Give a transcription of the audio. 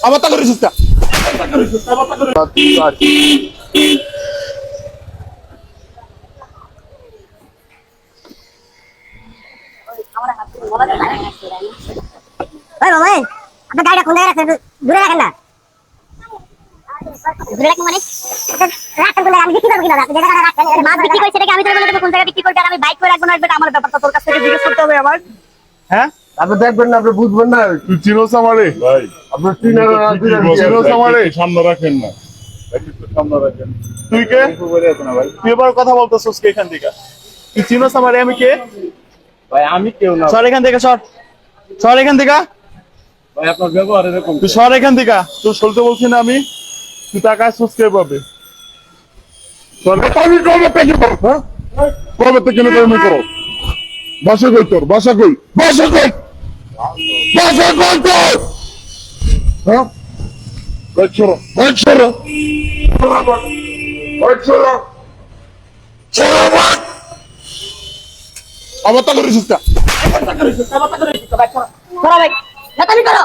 আমার তা করেছিস না আপনার গাড়িটা কোন জায়গায় রাখছেন দূরে রাখেন না দূরে রাখেন মানে রাখেন কোন আমি বিক্রি করবো কিনা আপনি জায়গাটা রাখেন মাছ বিক্রি করছে নাকি আমি তো বলে দেবো কোন জায়গায় বিক্রি করবে আর আমি বাইক করে রাখবো না এটা আমার ব্যাপারটা তোর কাছ থেকে জিজ্ঞেস করতে হবে আমার হ্যাঁ আপনি দেখবেন না, আপনি বুঝবেন না। তুই চিনোস আমারে ভাই আপনার সামনে রাখেন না সামনে রাখেন তুই কে তুই এবার কথা বলতেছিস কে এখান থেকে তুই চিনোস আমারে আমি কে ভাই আমি কেউ না সর এখান থেকে সর এখান থেকে ভাই আপনার ব্যবহার এরকম তুই সর এখান থেকে তুই চলতে বলছি না আমি তুই টাকা সুস্কে পাবে আমি কবে থেকে করো হ্যাঁ কবে থেকে তুমি করো বাসা কই তোর বাসা কই তোর হ্যাঁ বাইক সরো আমার তা করেছিস না করো ভাই না তুমি করো